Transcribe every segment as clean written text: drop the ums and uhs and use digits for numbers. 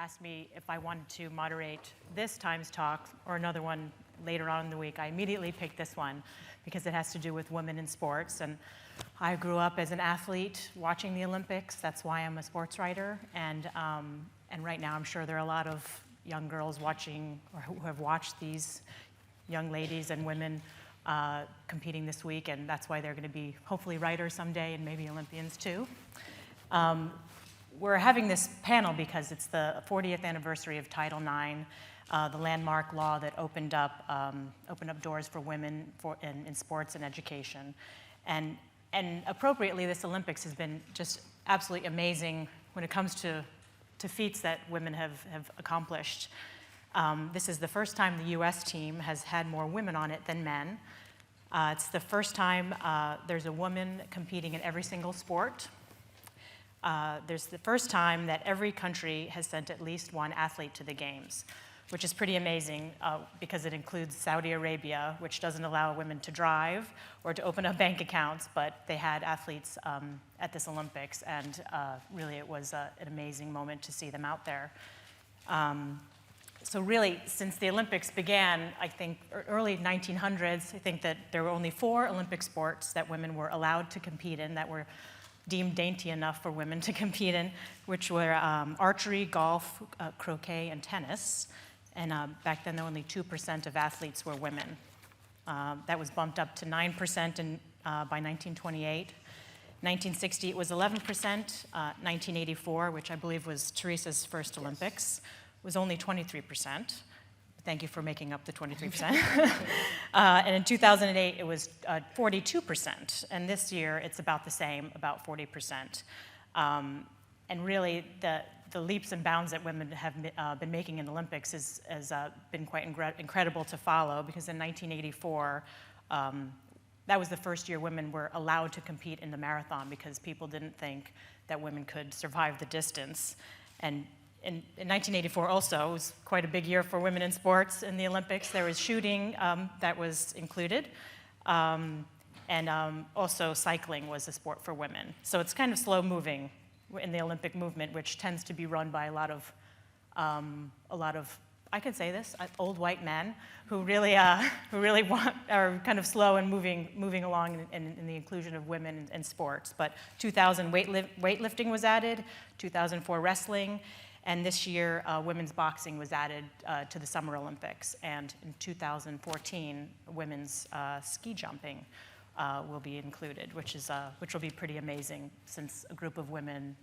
asked me if I wanted to moderate this Times Talk or another one later on in the week, I immediately picked this one because it has to do with women in sports. And I grew up as an athlete watching the Olympics. That's why I'm a sports writer. And right now, I'm sure there are a lot of young girls watching or who have watched these young ladies and women competing this week, and that's why they're going to be hopefully writers someday and maybe Olympians too. We're having this panel because it's the 40th anniversary of Title IX, the landmark law that opened up doors for women in sports and education. And appropriately, this Olympics has been just absolutely amazing when it comes to feats that women have accomplished. This is the first time the US team has had more women on it than men. It's the first time there's a woman competing in every single sport. There's the first time that every country has sent at least one athlete to the games, which is pretty amazing because it includes Saudi Arabia, which doesn't allow women to drive or to open up bank accounts, but they had athletes at this Olympics, and really it was an amazing moment to see them out there. So really, since the Olympics began, I think early 1900s, I think that there were only 4 Olympic sports that women were allowed to compete in that were deemed dainty enough for women to compete in, which were archery, golf, croquet, and tennis. And back then, only 2% of athletes were women. That was bumped up to 9% by 1928. 1960, it was 11%. 1984, which I believe was Teresa's first Olympics, was only 23%. Thank you for making up the 23%. And in 2008, it was 42%. And this year, it's about the same, about 40%. And really, the leaps and bounds that women have been making in the Olympics has been quite incredible to follow, because in 1984, that was the first year women were allowed to compete in the marathon because people didn't think that women could survive the distance. And in 1984 also, it was quite a big year for women in sports in the Olympics. There was shooting that was included, and also cycling was a sport for women. So it's kind of slow moving in the Olympic movement, which tends to be run by a lot of I can say this, old white men who really are kind of slow and moving along in the inclusion of women in sports. But 2000 weightlifting was added, 2004 wrestling. And this year, women's boxing was added to the Summer Olympics. And in 2014, women's ski jumping will be included, which will be pretty amazing, since a group of women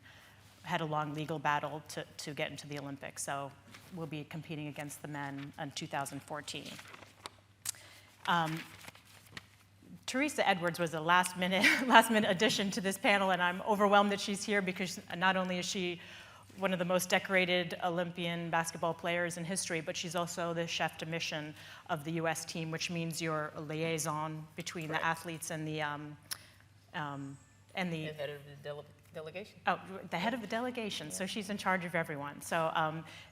had a long legal battle to get into the Olympics. So we'll be competing against the men in 2014. Teresa Edwards was a last minute addition to this panel, and I'm overwhelmed that she's here, because not only is she one of the most decorated Olympian basketball players in history, but she's also the chef de mission of the US team, which means you're a liaison between the athletes and the head of the delegation. Oh, the head of the delegation. Yeah. So she's in charge of everyone. So I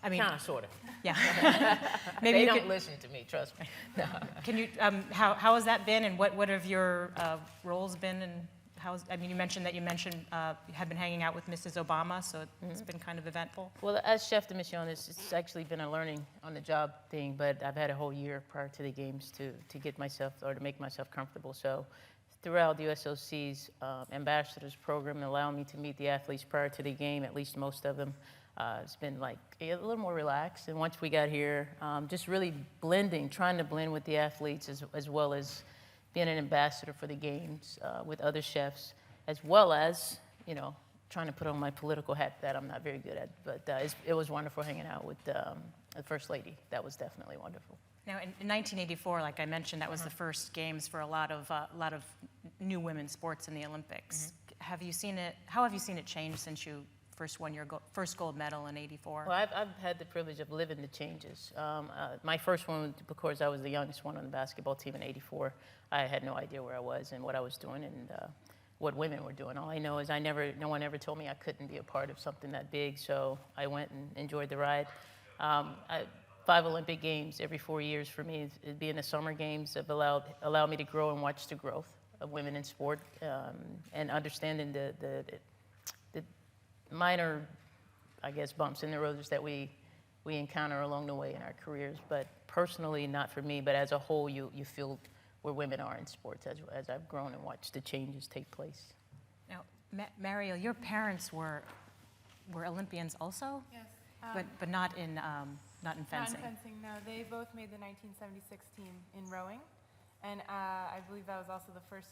mean, kind of, sort of. Yeah. Maybe they don't listen to me. Trust me. No. Can you? How has that been, and what have your roles been, and you mentioned that you have been hanging out with Mrs. Obama, so it's been kind of eventful. Well, as chef de mission, it's actually been a learning on the job thing, but I've had a whole year prior to the games to get myself, or to make myself comfortable. So throughout the USOC's ambassadors program, allowing me to meet the athletes prior to the game, at least most of them, it's been like a little more relaxed. And once we got here, just really trying to blend with the athletes, as well as being an ambassador for the games with other chefs, as well as, trying to put on my political hat that I'm not very good at. But it was wonderful hanging out with the First Lady. That was definitely wonderful. Now, in 1984, like I mentioned, that was the first games for a lot of new women's sports in the Olympics. Have you seen it? How have you seen it change since you first won your first gold medal in '84? Well, I've had the privilege of living the changes. My first one, because I was the youngest one on the basketball team in '84, I had no idea where I was and what I was doing and what women were doing. All I know is no one ever told me I couldn't be a part of something that big, so I went and enjoyed the ride. 5 Olympic Games every 4 years for me, being the Summer Games, have allowed me to grow and watch the growth of women in sport, and understanding the minor I guess, bumps in the roads that we encounter along the way in our careers. But personally, not for me, but as a whole, you feel where women are in sports as I've grown and watched the changes take place. Now, Mariel, your parents were Olympians also? Yes. But not in fencing. Not in fencing, no. They both made the 1976 team in rowing. And I believe that was also the first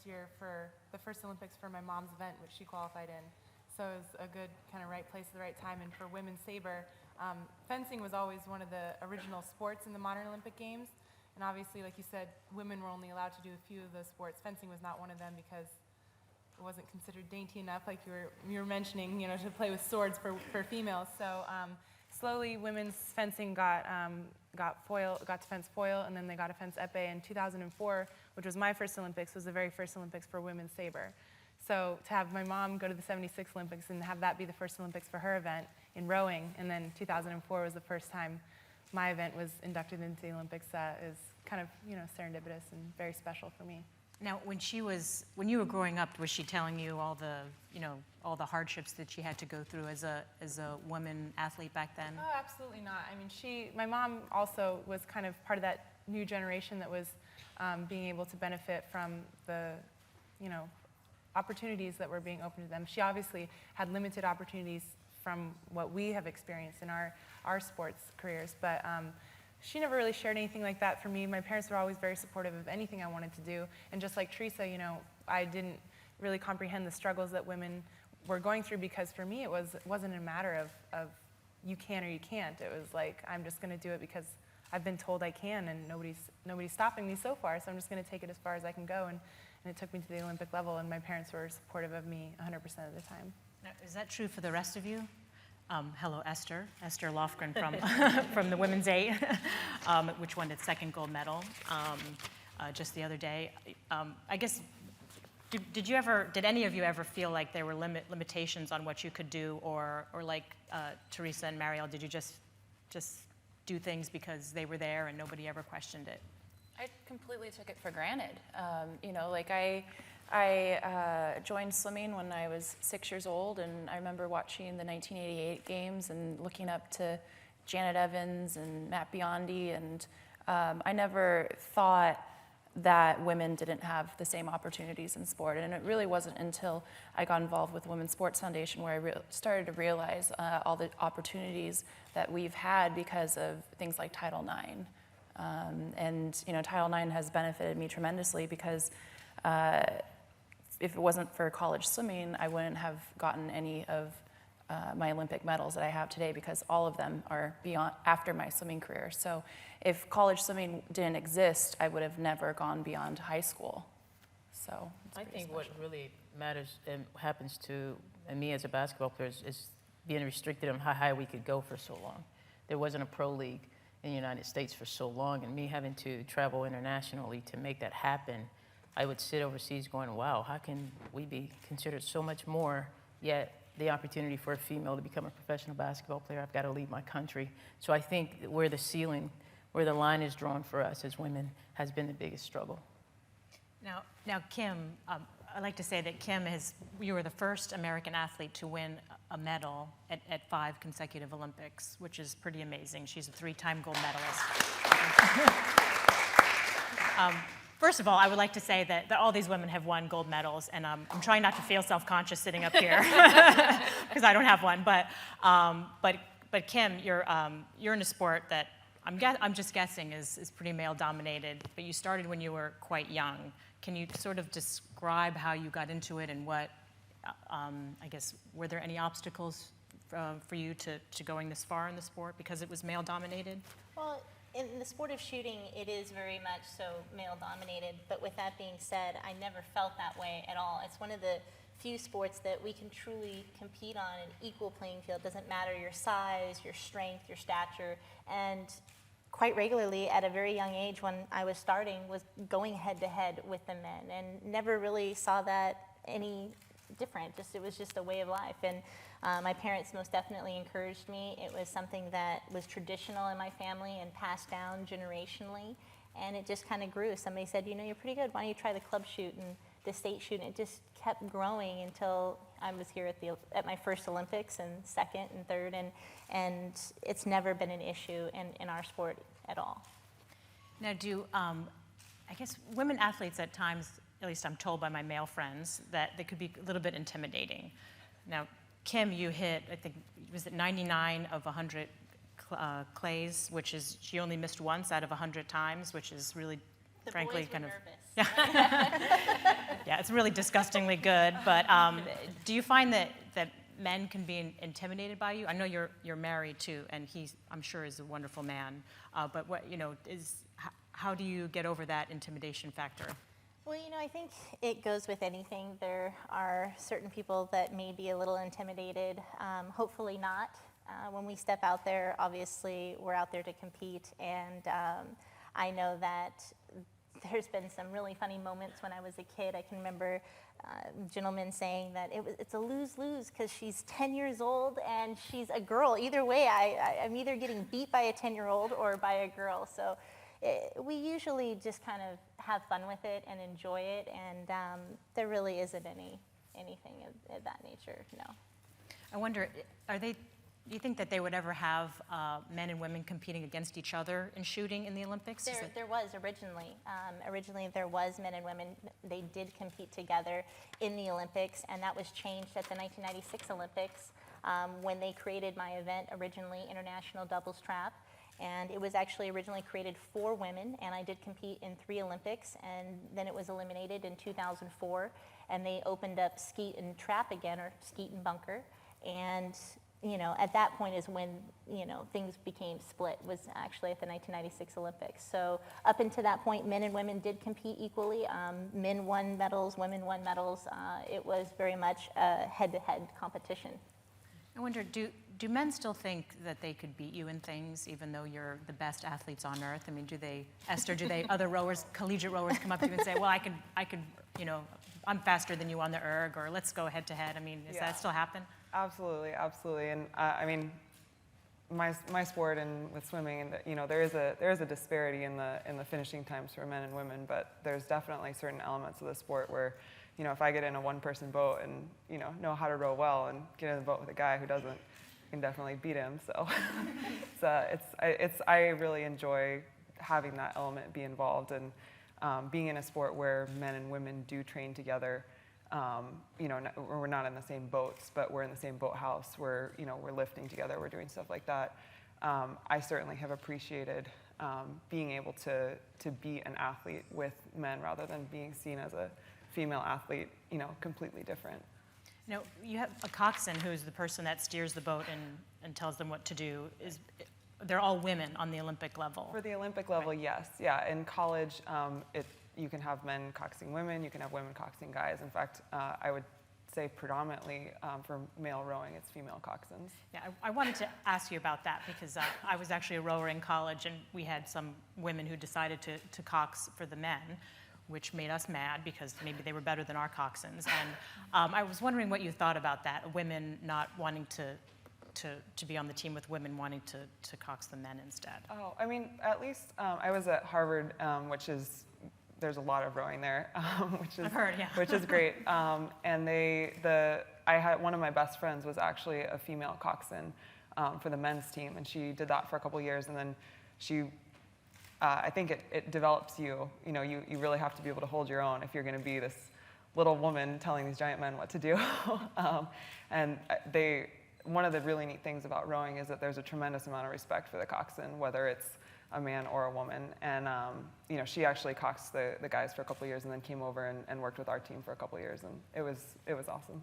Olympics for my mom's event, which she qualified in. So it was a good kind of right place at the right time. And for women's saber, fencing was always one of the original sports in the modern Olympic Games. And obviously, like you said, women were only allowed to do a few of those sports. Fencing was not one of them because it wasn't considered dainty enough, like you were mentioning, to play with swords for females. So slowly, women's fencing got to fence foil, and then they got to fence épée in 2004, which was my first Olympics, was the very first Olympics for women's saber. So to have my mom go to the 76 Olympics and have that be the first Olympics for her event in rowing, and then 2004 was the first time my event was inducted into the Olympics, is kind of serendipitous and very special for me. Now, when you were growing up, was she telling you all the hardships that she had to go through as a woman athlete back then? Oh, absolutely not. I mean, my mom also was kind of part of that new generation that was being able to benefit from the, opportunities that were being opened to them. She obviously had limited opportunities from what we have experienced in our sports careers, but she never really shared anything like that for me. My parents were always very supportive of anything I wanted to do. And just like Teresa, I didn't really comprehend the struggles that women were going through, because for me, it wasn't a matter of you can or you can't. It was like, I'm just going to do it because I've been told I can, and nobody's stopping me so far, so I'm just going to take it as far as I can go. And it took me to the Olympic level, and my parents were supportive of me 100% of the time. Now, is that true for the rest of you? Hello, Esther Lofgren from the women's 8, which won its second gold medal just the other day. I guess, did any of you ever feel like there were limitations on what you could do, or like Teresa and Mariel, did you just do things because they were there and nobody ever questioned it? I completely took it for granted. I joined swimming when I was 6 years old, and I remember watching the 1988 games and looking up to Janet Evans and Matt Biondi, and I never thought that women didn't have the same opportunities in sport. And it really wasn't until I got involved with Women's Sports Foundation where I started to realize all the opportunities that we've had because of things like Title IX. Title IX has benefited me tremendously because if it wasn't for college swimming, I wouldn't have gotten any of my Olympic medals that I have today, because all of them are after my swimming career. So if college swimming didn't exist, I would have never gone beyond high school. So I think what really matters and happens to me as a basketball player is being restricted on how high we could go for so long. There wasn't a pro league in the United States for so long, and me having to travel internationally to make that happen, I would sit overseas going, wow, how can we be considered so much more, yet the opportunity for a female to become a professional basketball player, I've got to leave my country. So I think where the line is drawn for us as women has been the biggest struggle. Now Kim, I like to say that you were the first American athlete to win a medal at 5 consecutive Olympics, which is pretty amazing. She's a 3-time gold medalist. First of all, I would like to say that all these women have won gold medals, and I'm trying not to feel self-conscious sitting up here because I don't have one. But Kim, you're in a sport that I'm just guessing is pretty male-dominated. But you started when you were quite young. Can you sort of describe how you got into it, and what I guess were there any obstacles for you to going this far in the sport because it was male-dominated? Well, in the sport of shooting, it is very much so male-dominated, but with that being said, I never felt that way at all. It's one of the few sports that we can truly compete on an equal playing field. It doesn't matter your size, your strength, your stature, and quite regularly at a very young age when I was starting was going head-to-head with the men, and never really saw that any different. It was just a way of life. And my parents most definitely encouraged me. It was something that was traditional in my family and passed down generationally, and it just kind of grew. Somebody said, you're pretty good. Why don't you try the club shoot? And the state shooting. It just kept growing until I was here at my first Olympics and second and third, and it's never been an issue in our sport at all. Now, I guess women athletes at times, at least I'm told by my male friends, that they could be a little bit intimidating. Now, Kim, you hit, I think, was it 99 of 100 clays, which is, she only missed once out of 100 times, which is really, frankly, boys were kind of nervous. Yeah, it's really disgustingly good. But do you find that men can be intimidated by you? I know you're married too, and I'm sure is a wonderful man. But what how do you get over that intimidation factor? Well, I think it goes with anything. There are certain people that may be a little intimidated. Hopefully not. When we step out there, obviously we're out there to compete, and I know that there's been some really funny moments when I was a kid. I can remember gentlemen saying that it's a lose-lose because she's 10 years old and she's a girl. Either way, I'm either getting beat by a 10-year-old or by a girl. So we usually just kind of have fun with it and enjoy it, and there really isn't anything of that nature, no. I wonder, do you think that they would ever have men and women competing against each other in shooting in the Olympics? There was originally. Originally there was men and women. They did compete together in the Olympics, and that was changed at the 1996 Olympics when they created my event, originally International Doubles Trap. And it was actually originally created for women, and I did compete in 3 Olympics, and then it was eliminated in 2004, and they opened up skeet and trap again, or skeet and bunker, and at that point is when, things became split, was actually at the 1996 Olympics. So up until that point, men and women did compete equally. Men won medals, women won medals. It was very much a head-to-head competition. I wonder, do men still think that they could beat you in things, even though you're the best athletes on earth? I mean, Esther, other rowers, collegiate rowers come up to you and say, well, I could, I'm faster than you on the erg, or let's go head to head. I mean, does that still happen? Absolutely, absolutely. And I mean, my sport and with swimming, and there is a disparity in the finishing times for men and women, but there's definitely certain elements of the sport where, if I get in a one-person boat and know how to row well and get in the boat with a guy who doesn't, I can definitely beat him. So I really enjoy having that element be involved, and being in a sport where men and women do train together. We're not in the same boats, but we're in the same boathouse. We're lifting together. We're doing stuff like that. I certainly have appreciated being able to be an athlete with men rather than being seen as a female athlete. Completely different. You have a coxswain, who's the person that steers the boat and tells them what to do. They're all women on the Olympic level. For the Olympic level, right. Yes. Yeah. In college, you can have men coxing women, you can have women coxing guys. In fact, I would say predominantly for male rowing, it's female coxswains. Yeah, I wanted to ask you about that because I was actually a rower in college, and we had some women who decided to cox for the men, which made us mad because maybe they were better than our coxswains. And I was wondering what you thought about that, women not wanting to be on the team with women wanting to cox the men instead. Oh, I mean, at least I was at Harvard, which is, there's a lot of rowing there, I've heard, yeah. which is great. And I had one of my best friends was actually a female coxswain for the men's team, and she did that for a couple years, and then she, I think it develops you. You really have to be able to hold your own if you're going to be this little woman telling these giant men what to do. And one of the really neat things about rowing is that there's a tremendous amount of respect for the coxswain, whether it's a man or a woman. And she actually coxed the guys for a couple of years and then came over and worked with our team for a couple of years, and it was awesome.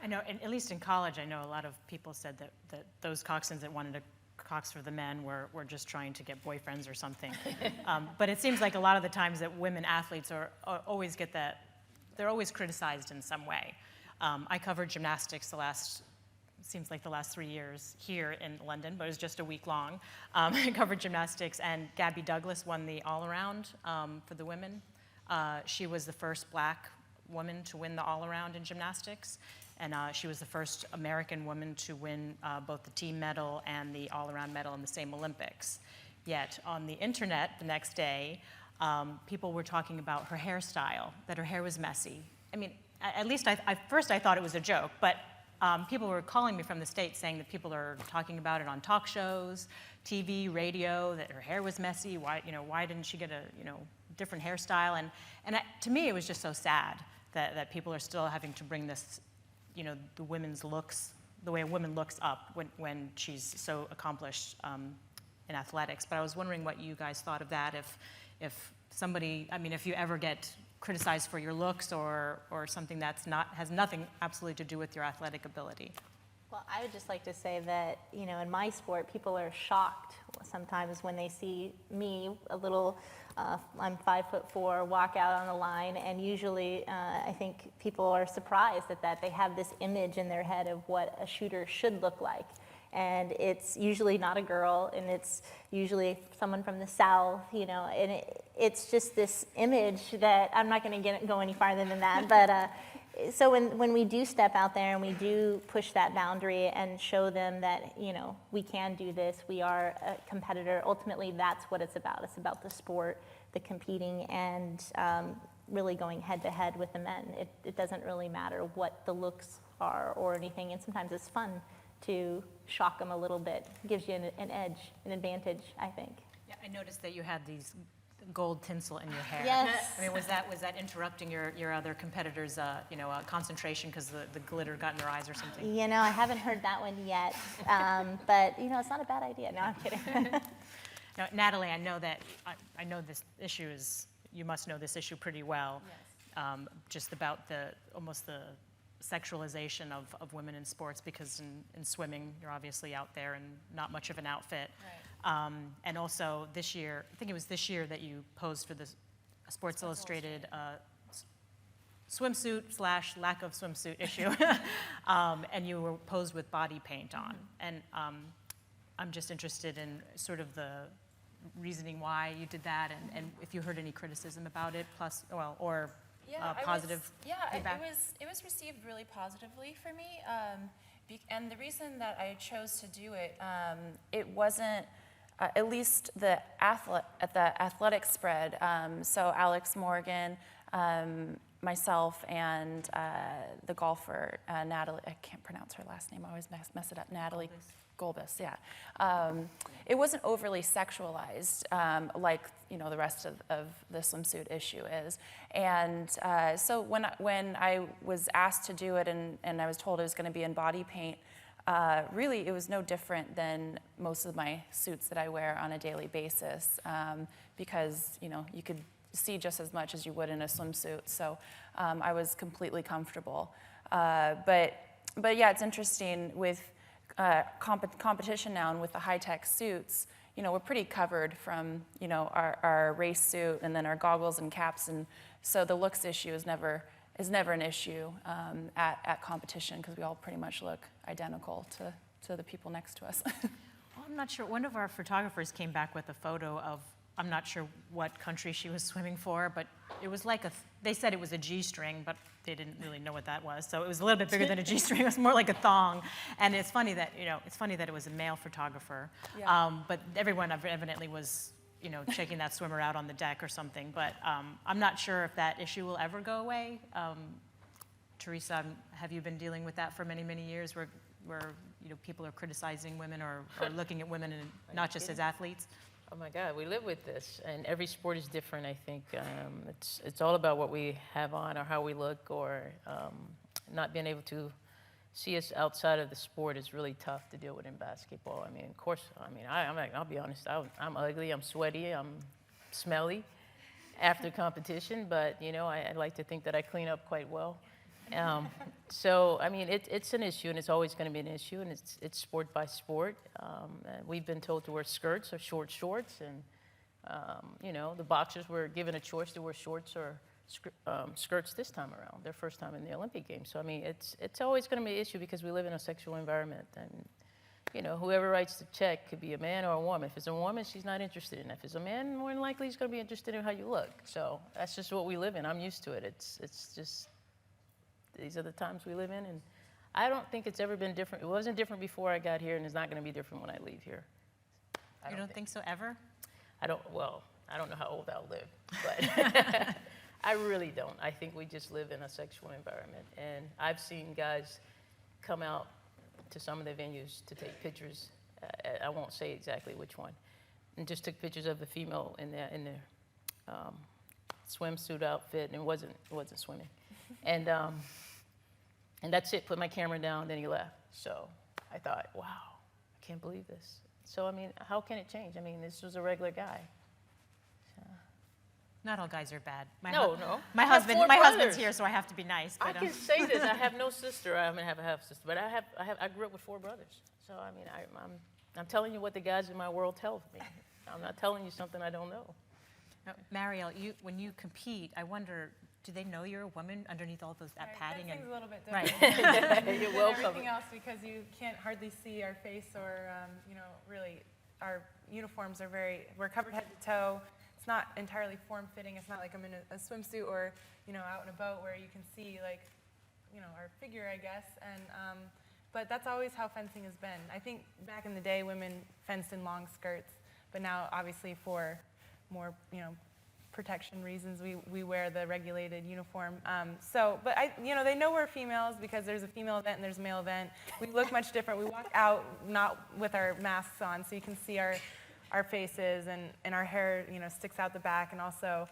I know, at least in college, I know a lot of people said that those coxswains that wanted to cox for the men were just trying to get boyfriends or something. But it seems like a lot of the times that women athletes always get that, they're always criticized in some way. I covered gymnastics seems like the last 3 years here in London, but it was just a week long. I covered gymnastics, and Gabby Douglas won the all-around for the women. She was the first black woman to win the all-around in gymnastics, and she was the first American woman to win both the team medal and the all-around medal in the same Olympics. Yet on the internet the next day, people were talking about her hairstyle, that her hair was messy. I mean, at least first I thought it was a joke, but people were calling me from the States saying that people are talking about it on talk shows, TV, radio, that her hair was messy. Why didn't she get a different hairstyle? And to me, it was just so sad that people are still having to bring this, the women's looks, the way a woman looks up when she's so accomplished in athletics. But I was wondering what you guys thought of that. If somebody, if you ever get criticized for your looks or something has nothing absolutely to do with your athletic ability. Well, I would just like to say that, in my sport, people are shocked sometimes when they see me, I'm 5'4", walk out on the line, and usually I think people are surprised at that. They have this image in their head of what a shooter should look like. And it's usually not a girl, and it's usually someone from the South, and it's just this image that I'm not going to go any farther than that. But so when we do step out there and we do push that boundary and show them that, we can do this, we are a competitor, ultimately that's what it's about. It's about the sport, the competing, and really going head to head with the men. It doesn't really matter what the looks are or anything, and sometimes it's fun to shock them a little bit. It gives you an edge, an advantage, I think. Yeah, I noticed that you had these gold tinsel in your hair. Yes. Was that interrupting your other competitors' concentration because the glitter got in their eyes or something? I haven't heard that one yet, but it's not a bad idea. No, I'm kidding. Now, Natalie, I know this issue you must know this issue pretty well. Yes. Just about almost the sexualization of women in sports, because in swimming you're obviously out there and not much of an outfit. Right. And also this year, I think it was this year that you posed for the Sports Illustrated swimsuit / lack of swimsuit issue, and you were posed with body paint on. And I'm just interested in sort of the reasoning why you did that, and if you heard any criticism about it, or positive feedback? It was received really positively for me, and the reason that I chose to do it, it wasn't at least at the athletic spread. So Alex Morgan, myself, and the golfer Natalie. I can't pronounce her last name. I always mess it up. Natalie. Golbus, yeah. It wasn't overly sexualized like the rest of the swimsuit issue is, and so when I was asked to do it and I was told it was going to be in body paint, really it was no different than most of my suits that I wear on a daily basis, because you could see just as much as you would in a swimsuit. So I was completely comfortable, but yeah, it's interesting with competition now, and with the high-tech suits, we're pretty covered from, our race suit and then our goggles and caps, and so the looks issue is never an issue at competition, because we all pretty much look identical to the people next to us. Well, I'm not sure. One of our photographers came back with a photo of, I'm not sure what country she was swimming for, but it was like they said it was a G-string, but they didn't really know what that was. So it was a little bit bigger than a G-string. It was more like a thong. And it's funny that, it was a male photographer. Yeah. But everyone evidently was, checking that swimmer out on the deck or something. But I'm not sure if that issue will ever go away. Teresa, have you been dealing with that for many, many years, where people are criticizing women or looking at women and not just as athletes? Oh my God, we live with this, and every sport is different. I think it's all about what we have on or how we look, or not being able to see us outside of the sport is really tough to deal with in basketball. Of course, I'll be honest, I'm ugly, I'm sweaty, I'm smelly after competition, but I like to think that I clean up quite well. So, it's an issue, and it's always going to be an issue, and it's sport by sport. We've been told to wear skirts or short shorts, and, the boxers were given a choice to wear shorts or skirts this time around, their first time in the Olympic Games. So, it's always going to be an issue, because we live in a sexual environment, and, whoever writes the check could be a man or a woman. If it's a woman, she's not interested in it. If it's a man, more than likely he's going to be interested in how you look. So that's just what we live in. I'm used to it. It's just... These are the times we live in, and I don't think it's ever been different. It wasn't different before I got here, and it's not going to be different when I leave here. You don't think so ever? I don't, well, I don't know how old I'll live, but I really don't. I think we just live in a sexual environment. And I've seen guys come out to some of the venues to take pictures. I won't say exactly which one. And just took pictures of the female in their swimsuit outfit, and it wasn't swimming. And that's it, put my camera down, then he left. So I thought, wow, I can't believe this. So, I mean, how can it change? I mean, this was a regular guy. Not all guys are bad. No. My I have husband, four my husband's brothers. here, so I have to be nice. I But, can say this. I have no sister. I have a half sister, but I grew up with 4 brothers. So I mean, I'm telling you what the guys in my world tell me. I'm not telling you something I don't know. Now, Mariel, when you compete, I wonder, do they know you're a woman underneath all those that padding? Fencing's a little bit Right. different You're than welcome. everything else because you can't hardly see our face or, really our uniforms are we're covered head to toe. It's not entirely form-fitting. It's not like I'm in a swimsuit or, out in a boat where you can see our figure, I guess. And, but that's always how fencing has been. I think back in the day, women fenced in long skirts, but now obviously for more, protection reasons, we wear the regulated uniform. But they know we're females because there's a female event and there's a male event. We look much different. We walk out not with our masks on, so you can see our faces and our hair, sticks out the back, and also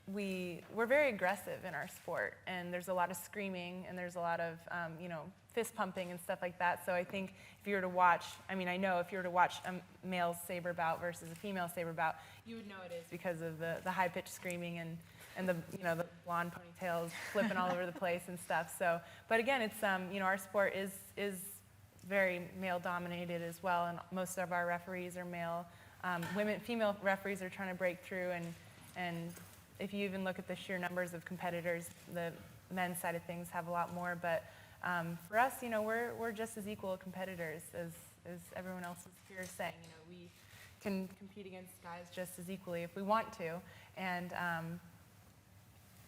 we're very aggressive in our sport, and there's a lot of screaming and there's a lot of fist pumping and stuff like that. So I think if you were to watch, I know if you were to watch a male saber bout versus a female saber bout, you would know it is because of the high-pitched screaming and the the blonde ponytails flipping all over the place and stuff. So, but again, it's our sport is very male-dominated as well, and most of our referees are male. Female referees are trying to break through, and if you even look at the sheer numbers of competitors, the men's side of things have a lot more. But for us, we're just as equal competitors as everyone else is here saying. We can compete against guys just as equally if we want to, and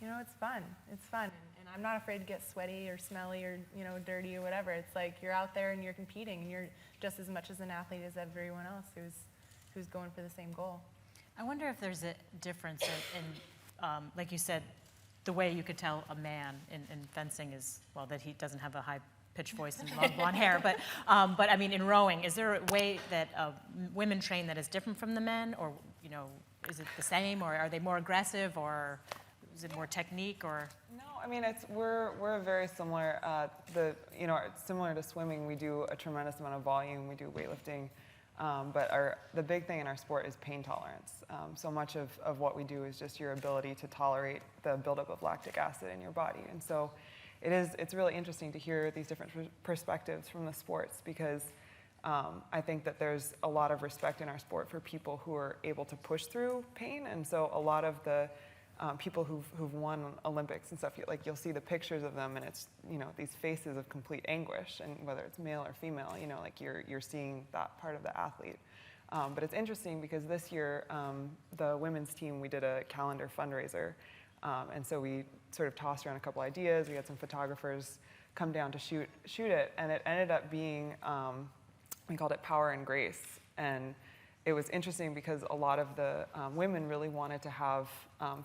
it's fun. It's fun, and I'm not afraid to get sweaty or smelly or dirty or whatever. It's like you're out there and you're competing, and you're just as much as an athlete as everyone else who's going for the same goal. I wonder if there's a difference in like you said, the way you could tell a man in fencing is, well, that he doesn't have a high-pitched voice and long blonde hair. But I mean, in rowing, is there a way that women train that is different from the men, or is it the same, or are they more aggressive, or is it more technique, or? No, we're very similar. Similar to swimming, we do a tremendous amount of volume. We do weightlifting. But the big thing in our sport is pain tolerance. So much of what we do is just your ability to tolerate the buildup of lactic acid in your body. And so it's really interesting to hear these different perspectives from the sports, because I think that there's a lot of respect in our sport for people who are able to push through pain. And so a lot of the people who've won Olympics and stuff, you'll see the pictures of them, and it's these faces of complete anguish, and whether it's male or female, you're seeing that part of the athlete. But it's interesting because this year the women's team, we did a calendar fundraiser, and so we sort of tossed around a couple ideas. We had some photographers come down to shoot it, and it ended up being we called it Power and Grace. And it was interesting because a lot of the women really wanted to have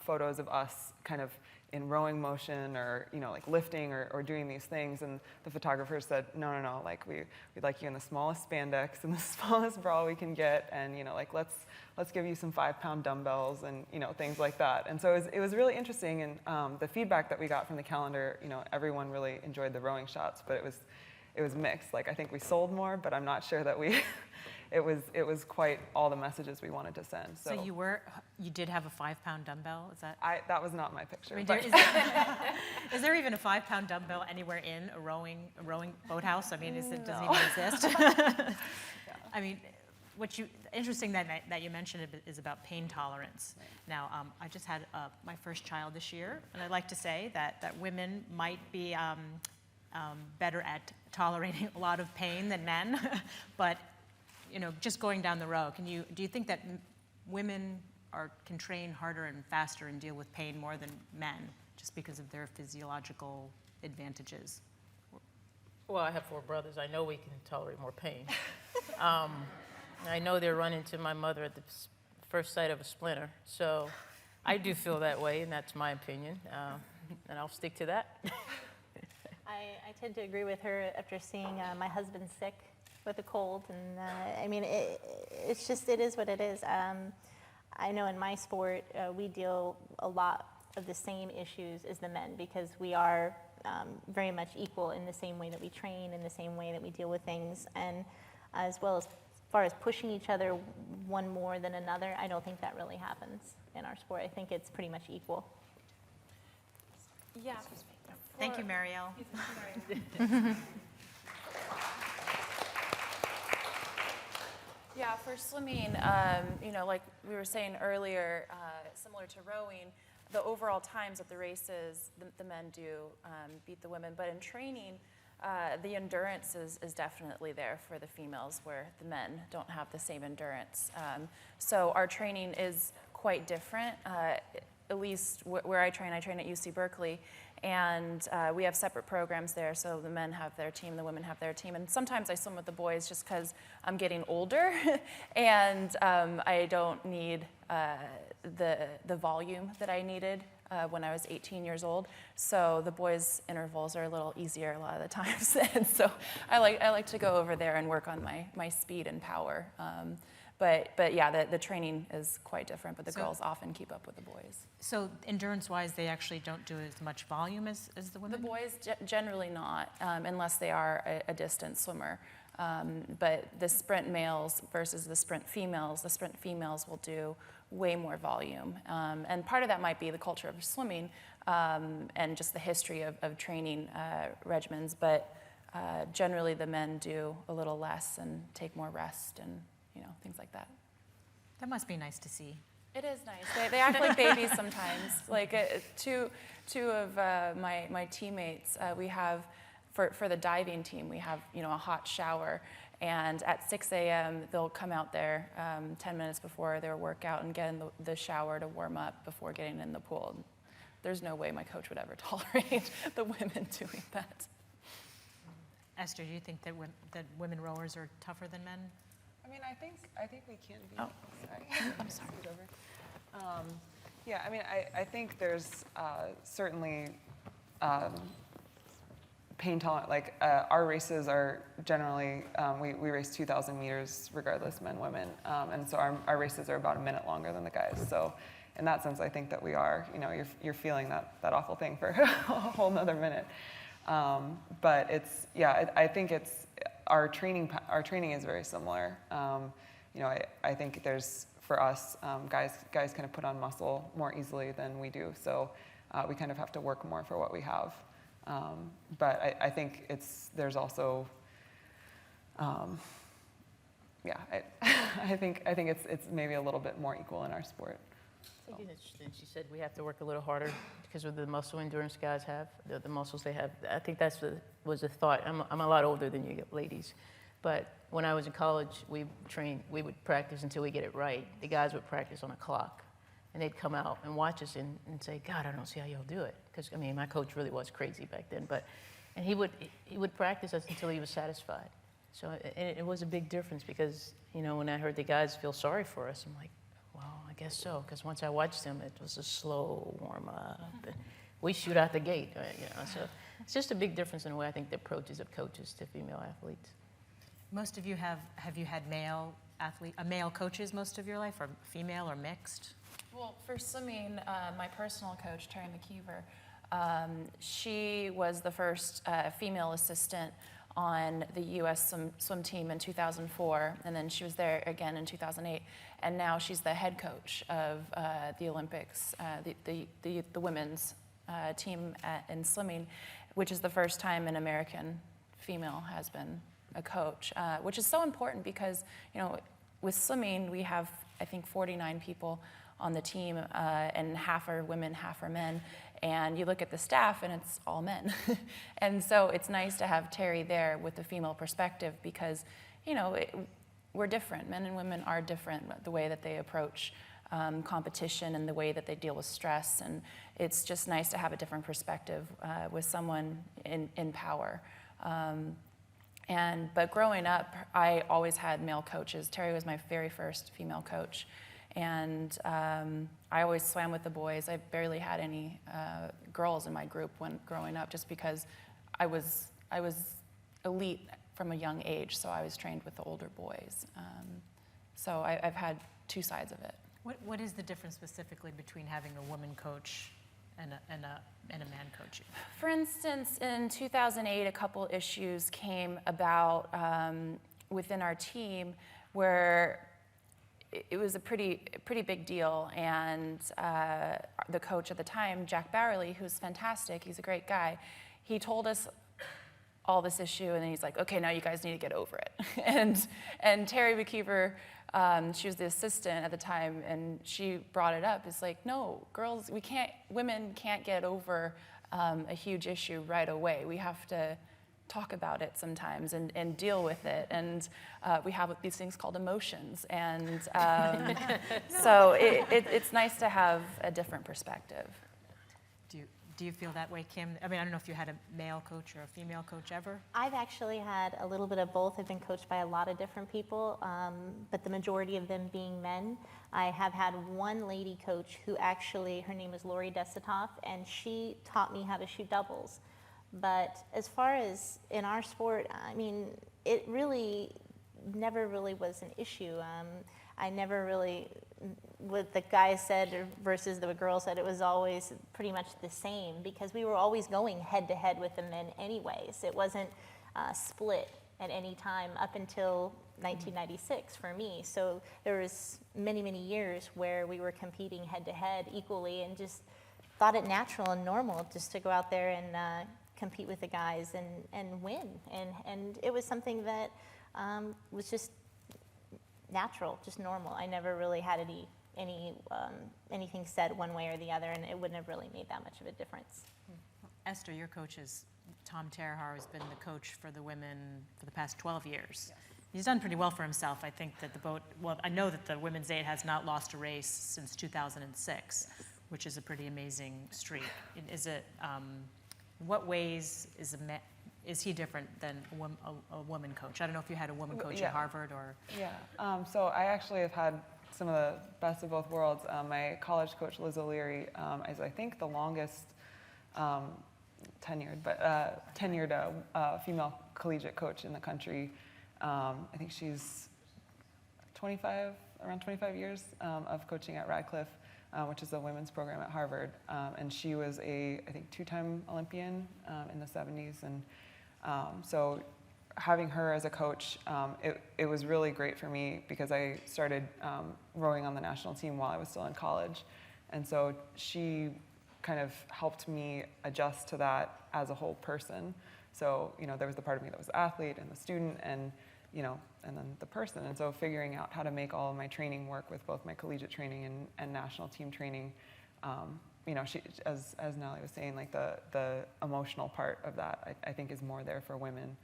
photos of us kind of in rowing motion, or like lifting or doing these things, and the photographers said, no, like we'd like you in the smallest spandex and the smallest bra we can get, and like let's give you some 5-pound dumbbells and things like that. And so it was really interesting, and the feedback that we got from the calendar, everyone really enjoyed the rowing shots, but it was mixed. Like, I think we sold more, but I'm not sure that we it was quite all the messages we wanted to send. So you did have a 5-pound dumbbell? Is that? That was not my picture. I mean, but- is there even a 5-pound dumbbell anywhere in a rowing boathouse? I mean, does it even exist? I mean, interesting that you mentioned is about pain tolerance. Now, I just had my first child this year, and I'd like to say that women might be better at tolerating a lot of pain than men, but just going down the road, do you think that women can train harder and faster and deal with pain more than men, just because of their physiological advantages? Well, I have 4 brothers. I know we can tolerate more pain. I know they're running to my mother at the first sight of a splinter. So I do feel that way, and that's my opinion, and I'll stick to that. I tend to agree with her after seeing my husband sick with a cold, and I mean, it's just, it is what it is. I know in my sport, we deal a lot of the same issues as the men because we are very much equal in the same way that we train, in the same way that we deal with things, and as well as far as pushing each other one more than another, I don't think that really happens in our sport. I think it's pretty much equal. Yeah. Thank you, Mariel. Yeah, for swimming, you know, like we were saying earlier, similar to rowing, the overall times at the races, the men do beat the women. But in training, the endurance is definitely there for the females, where the men don't have the same endurance. So our training is quite different. At least where I train at UC Berkeley, and we have separate programs there, so the men have their team, the women have their team, and sometimes I swim with the boys just because I'm getting older, and I don't need the volume that I needed when I was 18 years old, so the boys' intervals are a little easier a lot of the times, and so I like to go over there and work on my speed and power. But yeah, the training is quite different, but the girls often keep up with the boys. So endurance-wise, they actually don't do as much volume as the women? The boys generally not, unless they are a distance swimmer. But the sprint males versus the sprint females will do way more volume. And part of that might be the culture of swimming and just the history of training regimens, but generally the men do a little less and take more rest and things like that. That must be nice to see. It is nice. They act like babies sometimes. Like two of my teammates, we have, for the diving team, we have a hot shower, and at 6 a.m. they'll come out there 10 minutes before their workout and get in the shower to warm up before getting in the pool. There's no way my coach would ever tolerate the women doing that. Esther, do you think that women rowers are tougher than men? I mean, I think we can be. Oh. Sorry. I'm sorry. Yeah, I mean, I think there's certainly pain tolerant. Like our races are generally, we race 2,000 meters regardless, men, women. And so our races are about a minute longer than the guys. So in that sense, I think that we are, you're feeling that awful thing for a whole nother minute. But it's, yeah, I think it's, our training is very similar. I think there's, for us, guys kind of put on muscle more easily than we do. So we kind of have to work more for what we have. But I think there's also, yeah, I think it's maybe a little bit more equal in our sport. I think it's interesting. She said we have to work a little harder because of the muscle endurance guys have, the muscles they have. I think that was a thought. I'm a lot older than you ladies, but when I was in college, we would practice until we get it right. The guys would practice on a clock, and they'd come out and watch us and say, God, I don't see how y'all do it. Because, I mean, my coach really was crazy back then, and he would practice us until he was satisfied. So it was a big difference because, when I heard the guys feel sorry for us, I'm like, well, I guess so, because once I watched them, it was a slow warm-up. We shoot out the gate, right? So it's just a big difference in the way I think the approaches of coaches to female athletes. Most of you have you had male coaches most of your life, or female or mixed? Well, for swimming, my personal coach, Terry Macur, she was the first female assistant on the U.S. swim team in 2004, and then she was there again in 2008, and now she's the head coach of the Olympics, the women's team in swimming, which is the first time an American female has been a coach, which is so important because, with swimming, we have, I think, 49 people on the team, and half are women, half are men. And you look at the staff, and it's all men. And so it's nice to have Terry there with the female perspective because, we're different. Men and women are different, the way that they approach competition and the way that they deal with stress. And it's just nice to have a different perspective with someone in power. But growing up, I always had male coaches. Terry was my very first female coach. And I always swam with the boys. I barely had any girls in my group when growing up, just because I was elite from a young age, so I was trained with the older boys. So I've had two sides of it. What is the difference specifically between having a woman coach and a man coach? For instance, in 2008, a couple issues came about within our team where it was a pretty big deal, and the coach at the time, Jack Bowerly, who's fantastic, he's a great guy, he told us all this issue, and then he's like, okay, now you guys need to get over it. and Terry McKeever, she was the assistant at the time, and she brought it up. It's like, no, girls, women can't get over a huge issue right away. We have to talk about it sometimes and deal with it. And we have these things called emotions. And so it's nice to have a different perspective. Do you feel that way, Kim? I mean, I don't know if you had a male coach or a female coach ever. I've actually had a little bit of both. I've been coached by a lot of different people, but the majority of them being men. I have had one lady coach who actually, her name is Lori Desitoff, and she taught me how to shoot doubles. But as far as in our sport, I mean, it really never really was an issue. I never really, what the guys said versus the girls said, it was always pretty much the same, because we were always going head to head with the men anyways. It wasn't split at any time up until 1996 for me. So there was many, many years where we were competing head to head equally, and just thought it natural and normal just to go out there and compete with the guys and win. And it was something that was just natural, just normal. I never really had anything said one way or the other, and it wouldn't have really made that much of a difference. Esther, your coach is Tom Terhar, has been the coach for the women for the past 12 years. Yes. He's done pretty well for himself. I think that I know that the women's eight has not lost a race since 2006, which is a pretty amazing streak. Is it, in what ways is he different than a woman coach? I don't know if you had a woman coach at Harvard or... Yeah, so I actually have had some of the best of both worlds. My college coach, Liz O'Leary, is I think the longest tenured female collegiate coach in the country. I think she's around 25 years of coaching at Radcliffe, which is the women's program at Harvard. And she was I think, two-time Olympian in the 70s. And so having her as a coach, it was really great for me, because I started rowing on the national team while I was still in college. And so she kind of helped me adjust to that as a whole person. So, there was the part of me that was the athlete and the student and, and then the person. And so figuring out how to make all of my training work with both my collegiate training and national team training, she, as Natalie was saying, like the emotional part of that, I think is more there for women.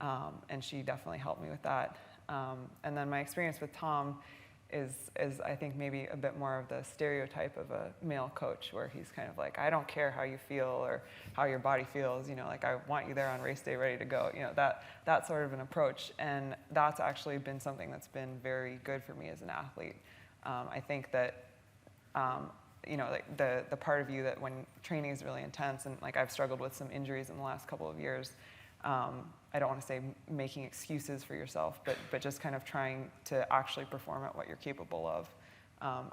And she definitely helped me with that. And then my experience with Tom is I think maybe a bit more of the stereotype of a male coach, where he's kind of like, I don't care how you feel or how your body feels, like I want you there on race day ready to go, that sort of an approach. And that's actually been something that's been very good for me as an athlete. I think that, like the part of you that when training is really intense, and like I've struggled with some injuries in the last couple of years, I don't want to say making excuses for yourself, but just kind of trying to actually perform at what you're capable of.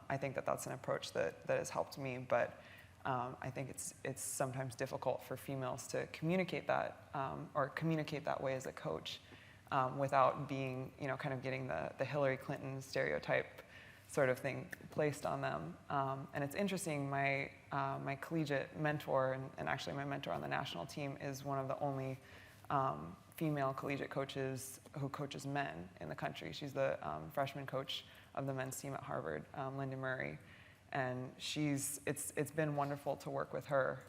I think that's an approach that has helped me, but I think it's sometimes difficult for females to communicate that or communicate that way as a coach without being, kind of getting the Hillary Clinton stereotype sort of thing placed on them. And it's interesting, my collegiate mentor, and actually my mentor on the national team, is one of the only female collegiate coaches who coaches men in the country. She's the freshman coach of the men's team at Harvard, Linda Murray. And it's been wonderful to work with her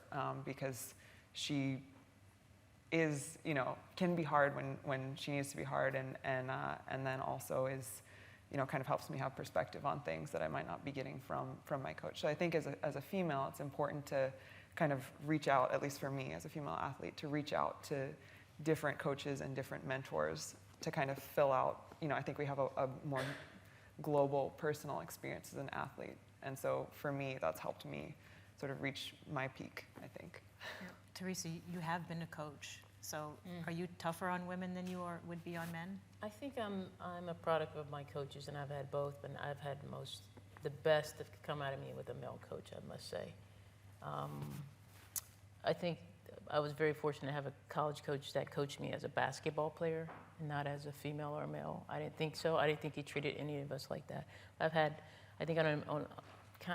because she is, can be hard when she needs to be hard, and then also is, kind of helps me have perspective on things that I might not be getting from my coach. So I think as a female, it's important to kind of reach out, at least for me as a female athlete, to reach out to different coaches and different mentors to kind of fill out, I think we have a more global personal experience as an athlete. And so for me, that's helped me sort of reach my peak, I think. Teresa, you have been a coach. So are you tougher on women than you would be on men? I think I'm a product of my coaches, and I've had both, and I've had the best that could come out of me with a male coach, I must say. I think I was very fortunate to have a college coach that coached me as a basketball player and not as a female or a male. I didn't think so. I didn't think he treated any of us like that. I've had, I think on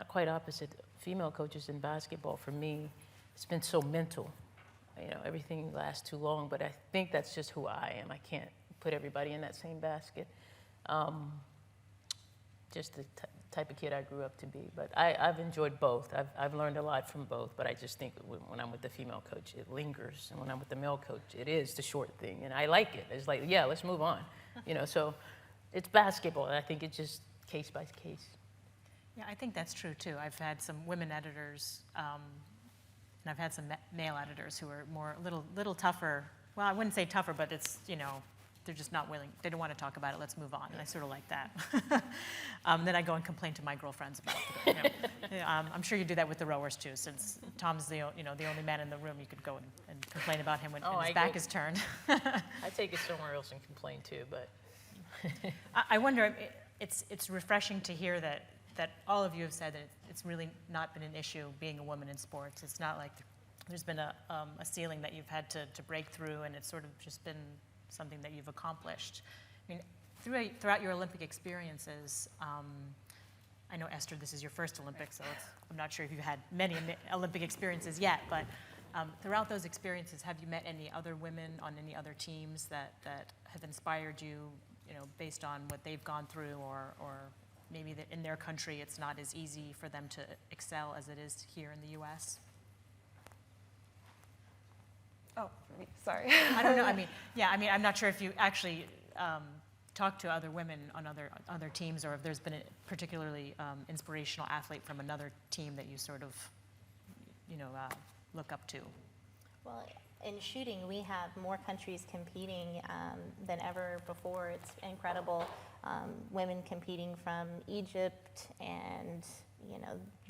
quite opposite, female coaches in basketball. For me, it's been so mental. You know, everything lasts too long, but I think that's just who I am. I can't put everybody in that same basket. Just the type of kid I grew up to be. But I've enjoyed both. I've learned a lot from both, but I just think when I'm with the female coach, it lingers. And when I'm with the male coach, it is the short thing. And I like it. It's like, yeah, let's move on. You know, so it's basketball. And I think it's just case by case. Yeah, I think that's true too. I've had some women editors, and I've had some male editors who are a little tougher. Well, I wouldn't say tougher, but it's, you know, they're just not willing. They don't want to talk about it. Let's move on. And I sort of like that. Then I go and complain to my girlfriends about it. You know. I'm sure you do that with the rowers too, since Tom's the only man in the room. You could go and complain about him when his back is turned. I take it somewhere else and complain too, but. I wonder. It's refreshing to hear that all of you have said that it's really not been an issue being a woman in sports. It's not like there's been a ceiling that you've had to break through, and it's sort of just been something that you've accomplished. I mean, throughout your Olympic experiences, I know, Esther, this is your first Olympics, so I'm not sure if you've had many Olympic experiences yet, but throughout those experiences, have you met any other women on any other teams that have inspired you, based on what they've gone through, or maybe that in their country it's not as easy for them to excel as it is here in the U.S.? Oh, me, sorry. I don't know. I'm not sure if you actually talked to other women on other teams, or if there's been a particularly inspirational athlete from another team that you sort of, look up to. Well, in shooting, we have more countries competing than ever before. It's incredible. Women competing from Egypt and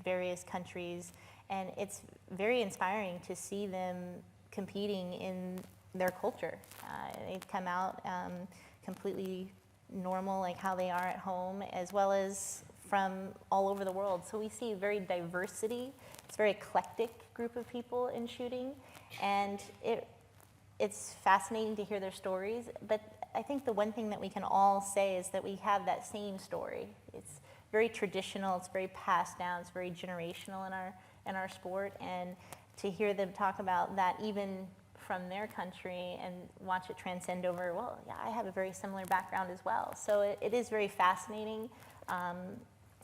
various countries, and it's very inspiring to see them competing in their culture. They've come out completely normal, like how they are at home, as well as from all over the world. So we see very diversity. It's a very eclectic group of people in shooting, and it's fascinating to hear their stories. But I think the one thing that we can all say is that we have that same story. It's very traditional. It's very passed down. It's very generational in our sport, and to hear them talk about that even from their country and watch it transcend over, well, yeah, I have a very similar background as well. So it is very fascinating,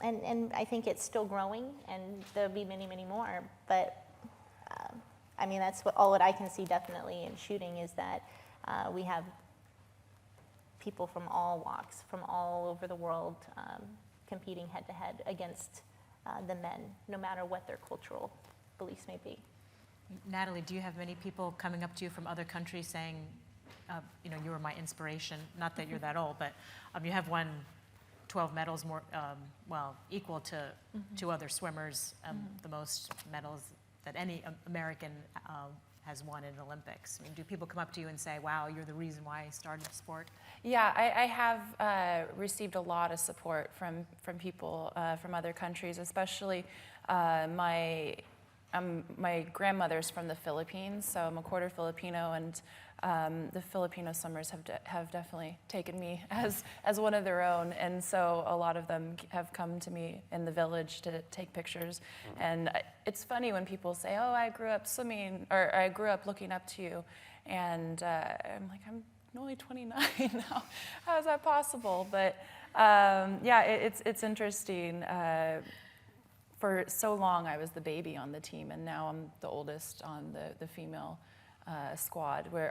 and I think it's still growing, and there'll be many, many more. But that's what I can see definitely in shooting, is that we have people from all walks, from all over the world, competing head to head against the men, no matter what their cultural beliefs may be. Natalie, do you have many people coming up to you from other countries saying, you were my inspiration? Not that you're that old, but you have won 12 medals, more, equal to two other swimmers, the most medals that any American has won in Olympics. I mean, do people come up to you and say, wow, you're the reason why I started the sport? Yeah, I have received a lot of support from people from other countries, especially my grandmother's from the Philippines, so I'm a quarter Filipino, and the Filipino swimmers have definitely taken me as one of their own, and so a lot of them have come to me in the village to take pictures. And it's funny when people say, oh, I grew up swimming, or I grew up looking up to you, and I'm like, I'm only 29 now. How is that possible? But it's interesting. For so long, I was the baby on the team, and now I'm the oldest on the female squad, where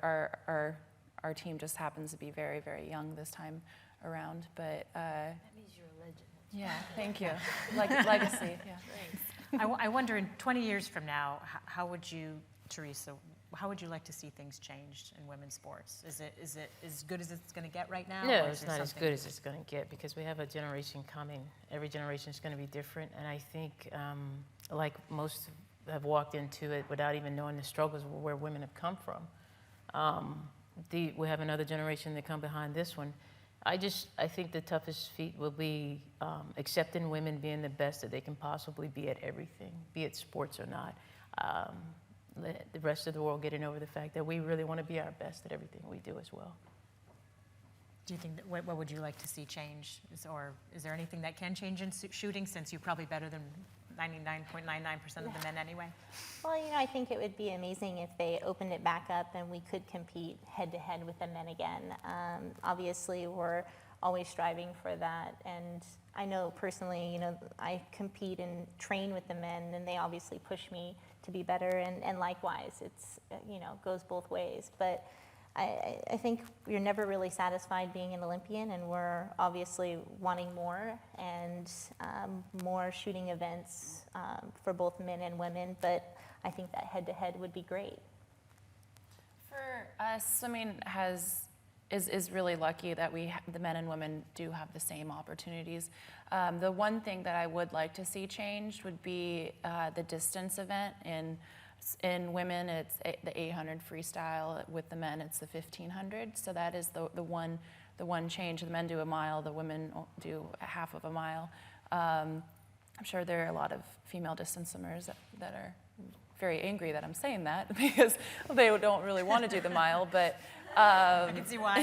our team just happens to be very, very young this time around. But That means you're a legend. Yeah, thank you. Legacy. Yeah. I wonder, in 20 years from now, how would you, Teresa, how would you like to see things changed in women's sports? Is it as good as it's going to get right now? No, or is it's there not as something- good as it's going to get because we have a generation coming. Every generation is going to be different, and I think, like most have walked into it without even knowing the struggles where women have come from. We have another generation that come behind this one. I think the toughest feat will be accepting women being the best that they can possibly be at everything, be it sports or not. The rest of the world getting over the fact that we really want to be our best at everything we do as well. Do you think that, what would you like to see change? Or is there anything that can change in shooting, since you're probably better than 99.99% of the men anyway? Well, I think it would be amazing if they opened it back up and we could compete head-to-head with the men again. Obviously, we're always striving for that, and I know personally, I compete and train with the men, and they obviously push me to be better, and likewise, it's, goes both ways. But I think you're never really satisfied being an Olympian, and we're obviously wanting more and more shooting events for both men and women, but I think that head-to-head would be great. For us, swimming is really lucky that the men and women do have the same opportunities. The one thing that I would like to see changed would be the distance event. In women, it's the 800 freestyle. With the men, it's the 1500. So that is the one change. The men do a mile, the women do a half of a mile. I'm sure there are a lot of female distance swimmers that are very angry that I'm saying that because they don't really want to do the mile, but I can see why.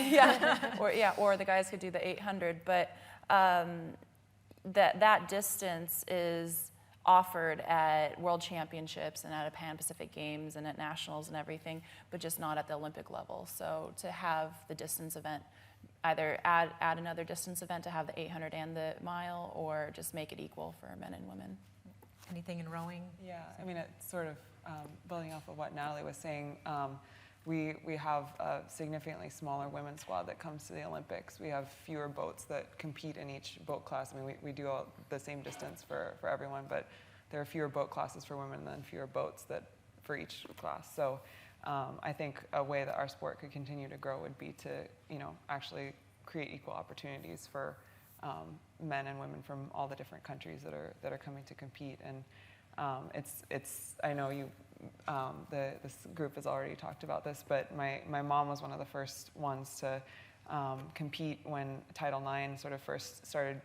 or the guys could do the 800, but that distance is offered at World Championships and at a Pan-Pacific Games and at Nationals and everything, but just not at the Olympic level. So to have the distance event, either add another distance event to have the 800 and the mile, or just make it equal for men and women. Anything in rowing? Yeah, I mean, it's sort of building off of what Natalie was saying. We have a significantly smaller women's squad that comes to the Olympics. We have fewer boats that compete in each boat class. I mean, we do all the same distance for everyone, but there are fewer boat classes for women than fewer boats for each class. So I think a way that our sport could continue to grow would be to, actually create equal opportunities for men and women from all the different countries that are coming to compete. And I know this group has already talked about this, but my mom was one of the first ones to compete when Title IX sort of first started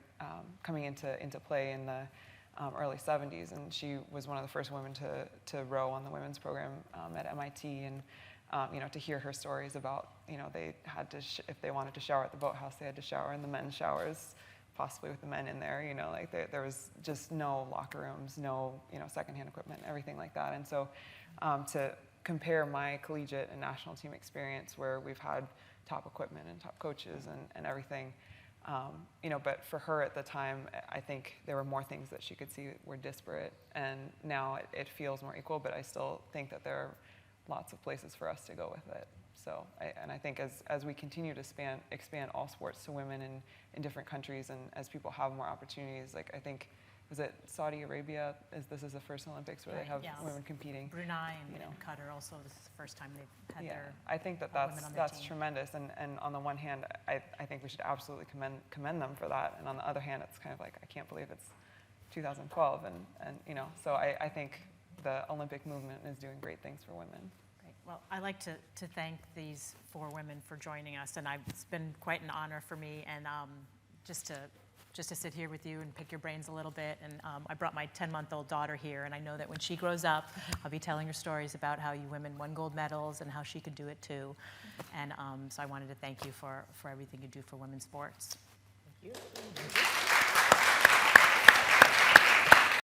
coming into play in the early 70s, and she was one of the first women to row on the women's program at MIT, and to hear her stories about, they had to, if they wanted to shower at the boathouse, they had to shower in the men's showers, possibly with the men in there, there was just no locker rooms, no, secondhand equipment, everything like that. And so to compare my collegiate and national team experience, where we've had top equipment and top coaches and everything, but for her at the time, I think there were more things that she could see were disparate, and now it feels more equal, but I still think that there are lots of places for us to go with it. So, I think as we continue to expand all sports to women in different countries, and as people have more opportunities, like I think, was it Saudi Arabia? This is the first Olympics where they have women competing. Brunei and Qatar also. This is the first time they've had their I think that's tremendous. And on the one hand, I think we should absolutely commend them for that. And on the other hand, it's kind of like, I can't believe it's 2012. And so I think the Olympic movement is doing great things for women. Well, I'd like to thank these 4 women for joining us, and it's been quite an honor for me, and just to sit here with you and pick your brains a little bit. And I brought my 10-month-old daughter here, and I know that when she grows up, I'll be telling her stories about how you women won gold medals and how she could do it too. And so I wanted to thank you for everything you do for women's sports. Thank you.